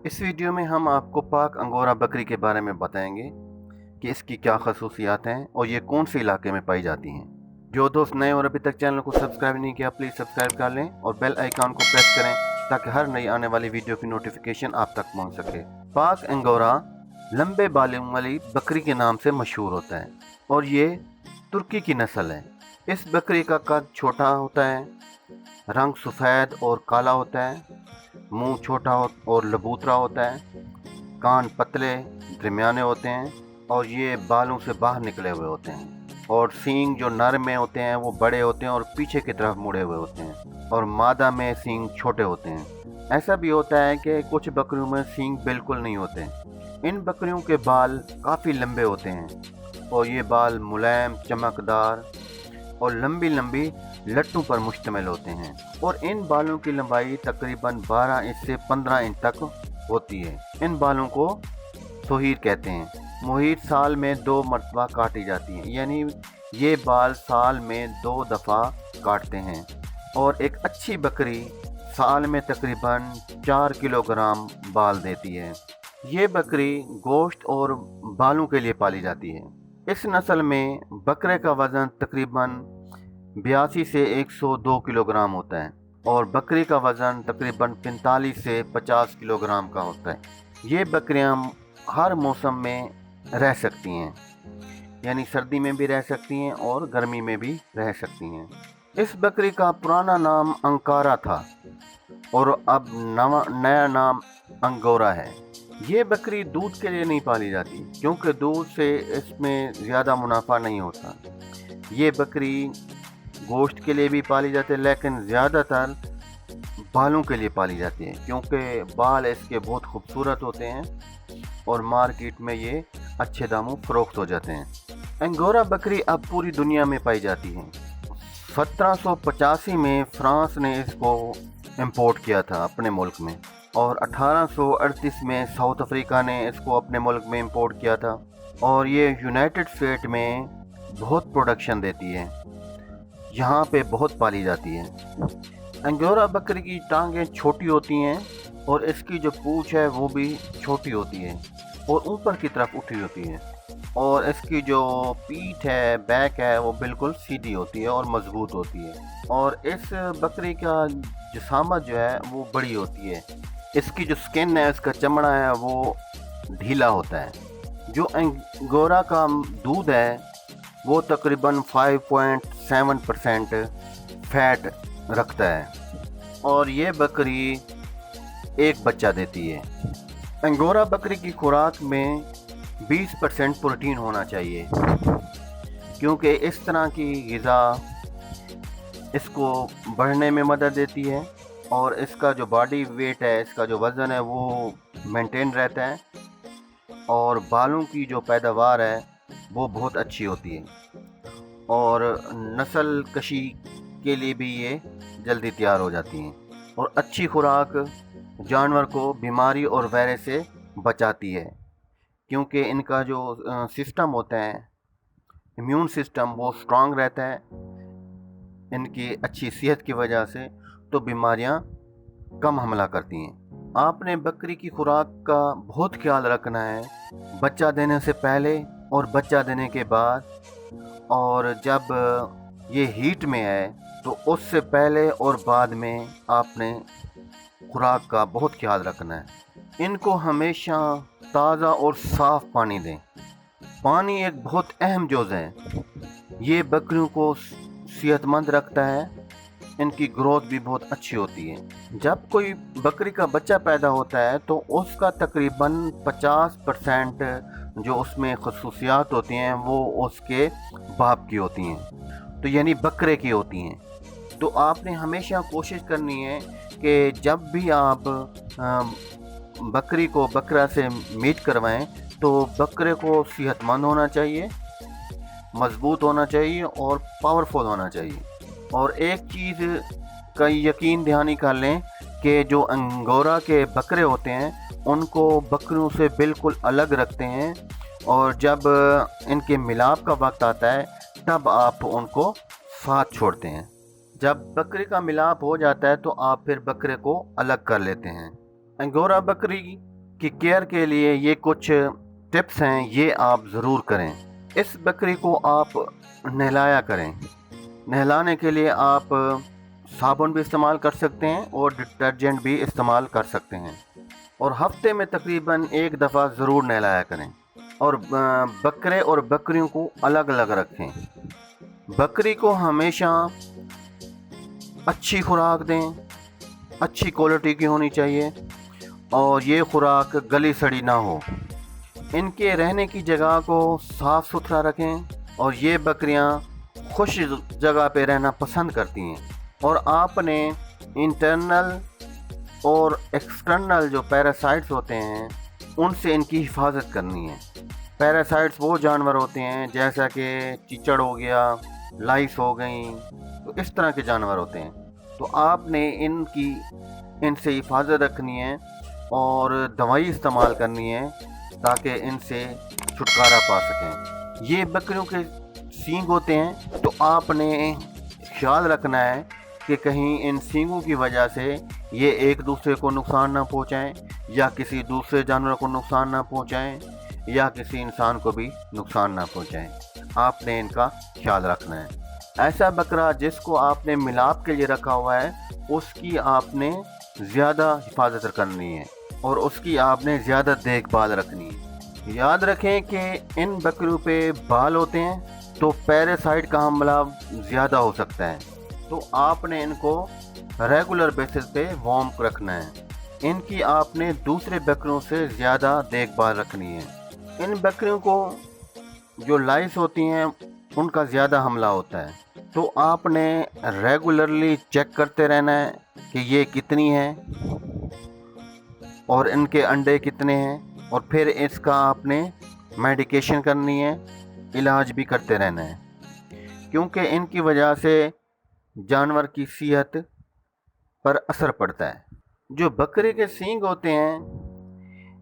इस वीडियो में हम आपको पाक अंगोरा बकरी के बारे में बताएंगे कि इसकी क्या खसूसियात हैं और ये कौन से इलाके में पाई जाती हैं। जो दोस्त नए और अभी तक चैनल को सब्सक्राइब नहीं किया, प्लीज़ सब्सक्राइब कर लें और बेल आइकॉन को प्रेस करें ताकि हर नई आने वाली वीडियो की नोटिफिकेशन आप तक पहुंच सके। पाक अंगोरा लंबे बालों वाली बकरी के नाम से मशहूर होता है और ये तुर्की की नस्ल है। इस बकरी का कद छोटा होता है, रंग सफ़ेद और काला होता है, मुंह छोटा और लबूतरा होता है, कान पतले दरमियाने होते हैं और ये बालों से बाहर निकले हुए होते हैं, और सींग जो नर में होते हैं वो बड़े होते हैं और पीछे की तरफ मुड़े हुए होते हैं, और मादा में सींग छोटे होते हैं। ऐसा भी होता है कि कुछ बकरियों में सींग बिल्कुल नहीं होते। इन बकरियों के बाल काफ़ी लंबे होते हैं और ये बाल मुलायम, चमकदार और लंबी लंबी लट्टों पर मुश्तमिल होते हैं, और इन बालों की लंबाई तकरीबन 12 इंच से 15 इंच तक होती है। इन बालों को सोहीर कहते हैं। मोहीर साल में 2 मरतबा काटी जाती है, यानी ये बाल साल में 2 दफ़ा काटते हैं। और एक अच्छी बकरी साल में तकरीबन 4 किलोग्राम बाल देती है। ये बकरी गोश्त और बालों के लिए पाली जाती है। इस नस्ल में बकरे का वज़न तकरीबन 82 से 102 किलोग्राम होता है और बकरी का वज़न तकरीबन 45 से 50 किलोग्राम का होता है। ये बकरियां हर मौसम में रह सकती हैं, यानी सर्दी में भी रह सकती हैं और गर्मी में भी रह सकती हैं। इस बकरी का पुराना नाम अंकारा था और अब नया नाम अंगोरा है। ये बकरी दूध के लिए नहीं पाली जाती क्योंकि दूध से इसमें ज़्यादा मुनाफा नहीं होता। ये बकरी गोश्त के लिए भी पाली जाती है, लेकिन ज़्यादातर बालों के लिए पाली जाती है क्योंकि बाल इसके बहुत खूबसूरत होते हैं और मार्केट में ये अच्छे दामों फ़रोख्त हो जाते हैं। अंगोरा बकरी अब पूरी दुनिया में पाई जाती है। 1785 में फ्रांस ने इसको इंपोर्ट किया था अपने मुल्क में, और 1838 में साउथ अफ्रीका ने इसको अपने मुल्क में इंपोर्ट किया था, और ये यूनाइटेड स्टेट में बहुत प्रोडक्शन देती है, यहाँ पे बहुत पाली जाती है। अंगोरा बकरी की टांगें छोटी होती हैं और इसकी जो पूंछ है वो भी छोटी होती है और ऊपर की तरफ उठी होती है, और इसकी जो पीठ है, बैक है, वो बिल्कुल सीधी होती है और मजबूत होती है। और इस बकरी का जिसामत जो है वो बड़ी होती है। इसकी जो स्किन है, इसका चमड़ा है, वो ढीला होता है। जो अंगोरा का दूध है वो तकरीबन 5.7% फैट रखता है और ये बकरी एक बच्चा देती है। अंगोरा बकरी की खुराक में 20% प्रोटीन होना चाहिए क्योंकि इस तरह की ग़िज़ा इसको बढ़ने में मदद देती है और इसका जो बॉडी वेट है, इसका जो वज़न है वो मेंटेन रहता है, और बालों की जो पैदावार है वो बहुत अच्छी होती है, और नस्ल कशी के लिए भी ये जल्दी तैयार हो जाती हैं। और अच्छी खुराक जानवर को बीमारी और वायरस से बचाती है क्योंकि इनका जो सिस्टम होता है, इम्यून सिस्टम, वो स्ट्रांग रहता है इनकी अच्छी सेहत की वजह से, तो बीमारियां कम हमला करती हैं। आपने बकरी की खुराक का बहुत ख्याल रखना है, बच्चा देने से पहले और बच्चा देने के बाद, और जब ये हीट में है तो उससे पहले और बाद में आपने खुराक का बहुत ख्याल रखना है। इनको हमेशा ताज़ा और साफ़ पानी दें। पानी एक बहुत अहम जुज़ है, ये बकरियों को सेहतमंद रखता है, इनकी ग्रोथ भी बहुत अच्छी होती है। जब कोई बकरी का बच्चा पैदा होता है तो उसका तकरीबन 50% जो उसमें खसूसियात होती हैं वो उसके बाप की होती हैं, तो यानी बकरे की होती हैं। तो आपने हमेशा कोशिश करनी है कि जब भी आप बकरी को बकरा से मीट करवाएं तो बकरे को सेहतमंद होना चाहिए, मज़बूत होना चाहिए और पावरफुल होना चाहिए। और एक चीज़ का यकीन दहानी कर लें कि जो अंगोरा के बकरे होते हैं उनको बकरियों से बिल्कुल अलग रखते हैं, और जब इनके मिलाप का वक्त आता है तब आप उनको साथ छोड़ते हैं। जब बकरी का मिलाप हो जाता है तो आप फिर बकरे को अलग कर लेते हैं। अंगोरा बकरी की केयर के लिए ये कुछ टिप्स हैं, ये आप ज़रूर करें। इस बकरी को आप नहलाया करें। नहलाने के लिए आप साबुन भी इस्तेमाल कर सकते हैं और डिटर्जेंट भी इस्तेमाल कर सकते हैं, और हफ्ते में तकरीबन एक दफ़ा ज़रूर नहलाया करें। और बकरे और बकरियों को अलग अलग रखें। बकरी को हमेशा अच्छी खुराक दें, अच्छी क्वालिटी की होनी चाहिए, और ये खुराक गली सड़ी ना हो। इनके रहने की जगह को साफ़ सुथरा रखें, और ये बकरियां खुश जगह पे रहना पसंद करती हैं। और आपने इंटरनल और एक्सटर्नल जो पैरासाइट्स होते हैं उनसे इनकी हिफाजत करनी है। पैरासाइट्स वो जानवर होते हैं जैसा कि चिचड़ हो गया, लाइस हो गई, तो इस तरह के जानवर होते हैं। तो आपने इनसे हिफाजत रखनी है और दवाई इस्तेमाल करनी है ताकि इनसे छुटकारा पा सकें। ये बकरियों के सींग होते हैं, तो आपने ख्याल रखना है कि कहीं इन सींगों की वजह से ये एक दूसरे को नुकसान ना पहुंचाएं, या किसी दूसरे जानवर को नुकसान ना पहुंचाएं, या किसी इंसान को भी नुकसान ना पहुंचाएं। आपने इनका ख्याल रखना है। ऐसा बकरा जिसको आपने मिलाप के लिए रखा हुआ है, उसकी आपने ज़्यादा हिफाजत करनी है और उसकी आपने ज़्यादा देखभाल रखनी है। याद रखें कि इन बकरियों पे बाल होते हैं, तो पैरासाइट का हमला ज़्यादा हो सकता है। तो आपने इनको रेगुलर बेसिस पे वार्म रखना है। इनकी आपने दूसरे बकरियों से ज़्यादा देखभाल रखनी है। इन बकरियों को जो लाइस होती हैं उनका ज़्यादा हमला होता है, तो आपने रेगुलरली चेक करते रहना है कि ये कितनी है और इनके अंडे कितने हैं, और फिर इसका आपने मेडिकेशन करनी है, इलाज भी करते रहना है, क्योंकि इनकी वजह से जानवर की सेहत पर असर पड़ता है। जो बकरे के सींग होते हैं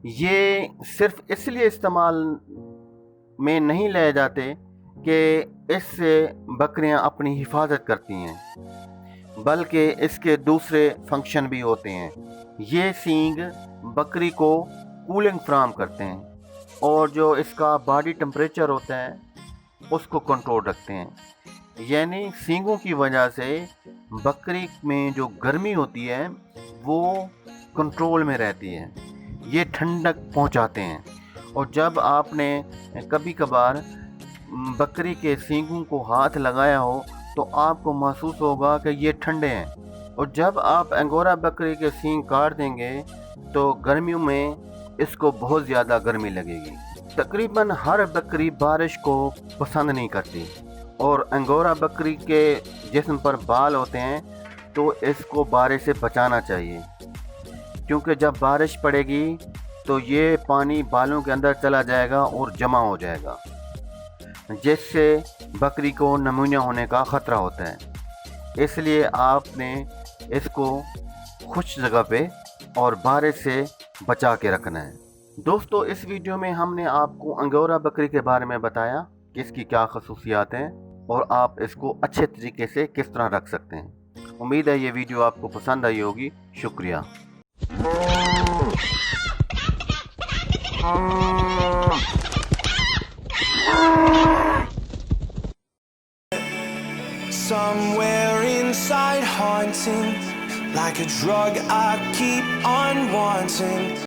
ये सिर्फ इसलिए इस्तेमाल में नहीं लाए जाते कि इससे बकरियां अपनी हिफाजत करती हैं, बल्कि इसके दूसरे फंक्शन भी होते हैं। ये सींग बकरी को कूलिंग फराहम करते हैं, और जो इसका बॉडी टेम्परेचर होता है उसको कंट्रोल रखते हैं। यानी सींगों की वजह से बकरी में जो गर्मी होती है वो कंट्रोल में रहती है, ये ठंडक पहुंचाते हैं। और जब आपने कभी कभार बकरी के सींगों को हाथ लगाया हो तो आपको महसूस होगा कि ये ठंडे हैं, और जब आप अंगोरा बकरी के सींग काट देंगे तो गर्मियों में इसको बहुत ज़्यादा गर्मी लगेगी। तकरीबन हर बकरी बारिश को पसंद नहीं करती, और अंगोरा बकरी के जिस्म पर बाल होते हैं तो इसको बारिश से बचाना चाहिए, क्योंकि जब बारिश पड़ेगी तो ये पानी बालों के अंदर चला जाएगा और जमा हो जाएगा, जिससे बकरी को निमोनिया होने का ख़तरा होता है। इसलिए आपने इसको खुश जगह पे और बारिश से बचा के रखना है। दोस्तों, इस वीडियो में हमने आपको अंगोरा बकरी के बारे में बताया कि इसकी क्या खसूसियात हैं और आप इसको अच्छे तरीके से किस तरह रख सकते हैं। उम्मीद है ये वीडियो आपको पसंद आई होगी। शुक्रिया। Somewhere inside haunting, like a drug I keep on wanting.